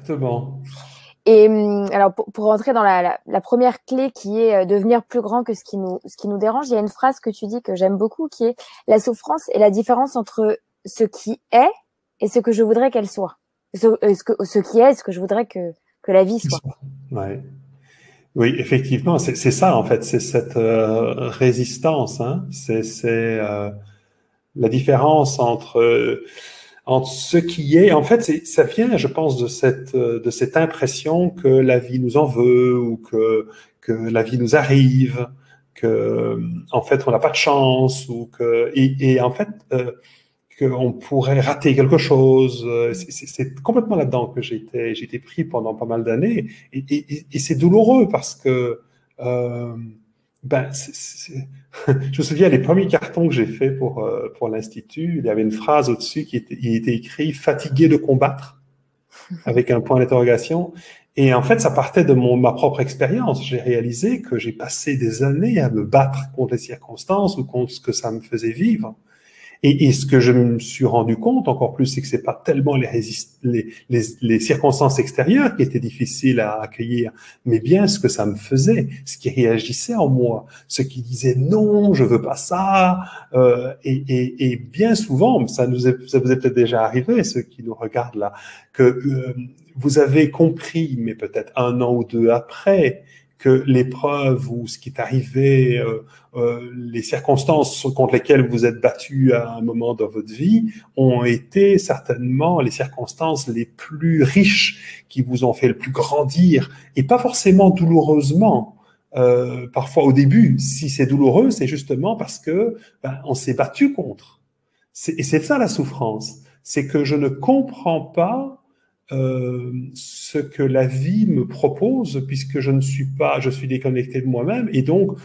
exactement. Et alors, pour rentrer dans la première clé qui est devenir plus grand que ce qui nous dérange, il y a une phrase que tu dis que j'aime beaucoup qui est la souffrance est la différence entre ce qui est et ce que je voudrais qu'elle soit. Ce qui est, ce que je voudrais que la vie soit. Ouais. Oui, effectivement, c'est ça en fait, c'est cette résistance, hein. C'est la différence entre ce qui est. En fait, ça vient, je pense, de cette impression que la vie nous en veut ou que la vie nous arrive, que en fait on n'a pas de chance ou et en fait qu'on pourrait rater quelque chose. C'est complètement là-dedans que j'ai été pris pendant pas mal d'années. Et c'est douloureux parce que, euh, ben, je me souviens, les premiers cartons que j'ai faits pour l'Institut, il y avait une phrase au-dessus il était écrit «Fatigué de combattre» avec un point d'interrogation. Et en fait, ça partait de ma propre expérience. J'ai réalisé que j'ai passé des années à me battre contre les circonstances ou contre ce que ça me faisait vivre. Et ce que je me suis rendu compte encore plus, c'est que c'est pas tellement les circonstances extérieures qui étaient difficiles à accueillir, mais bien ce que ça me faisait, ce qui réagissait en moi, ce qui disait non, je veux pas ça. Et bien souvent, ça vous est peut-être déjà arrivé, ceux qui nous regardent là, que vous avez compris, mais peut-être un an ou deux après, que l'épreuve ou ce qui est arrivé, les circonstances contre lesquelles vous êtes battu à un moment dans votre vie ont été certainement les circonstances les plus riches qui vous ont fait le plus grandir, et pas forcément douloureusement. Parfois au début, si c'est douloureux, c'est justement parce que on s'est battu contre. Et c'est ça la souffrance, c'est que je ne comprends pas ce que la vie me propose, puisque je suis déconnecté de moi-même, et donc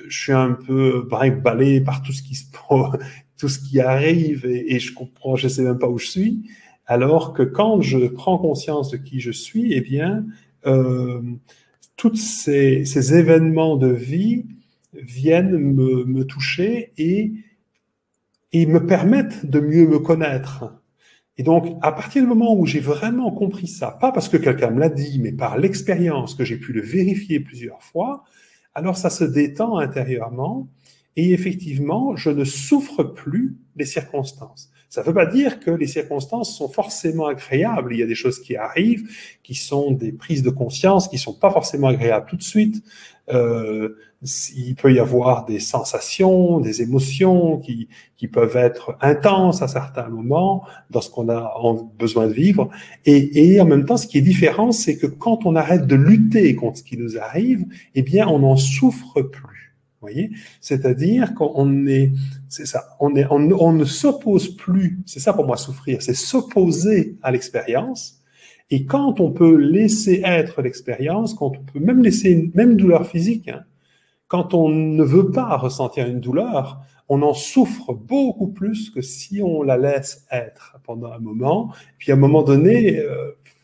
je suis un peu balayé par tout ce qui arrive, et je sais même pas où je suis. Alors que quand je prends conscience de qui je suis, eh bien, euh, tous ces événements de vie viennent me toucher et me permettent de mieux me connaître. Et donc, à partir du moment où j'ai vraiment compris ça, pas parce que quelqu'un me l'a dit, mais par l'expérience que j'ai pu le vérifier plusieurs fois, alors ça se détend intérieurement et effectivement, je ne souffre plus des circonstances. Ça ne veut pas dire que les circonstances sont forcément agréables. Il y a des choses qui arrivent, qui sont des prises de conscience, qui ne sont pas forcément agréables tout de suite. Euh, il peut y avoir des sensations, des émotions qui peuvent être intenses à certains moments dans ce qu'on a besoin de vivre. Et en même temps, ce qui est différent, c'est que quand on arrête de lutter contre ce qui nous arrive, eh bien, on n'en souffre plus. Vous voyez? C'est-à-dire qu'on est, c'est ça, on ne s'oppose plus. C'est ça pour moi souffrir, c'est s'opposer à l'expérience. Et quand on peut laisser être l'expérience, quand on peut même laisser même douleur physique, hein, quand on ne veut pas ressentir une douleur, on en souffre beaucoup plus que si on la laisse être pendant un moment. Puis à un moment donné,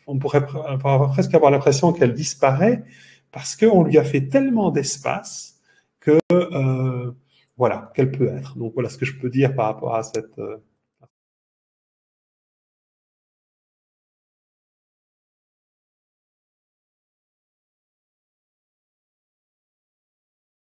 on pourrait presque avoir l'impression qu'elle disparaît parce qu'on lui a fait tellement d'espace que voilà, qu'elle peut être. Donc voilà ce que je peux dire par rapport à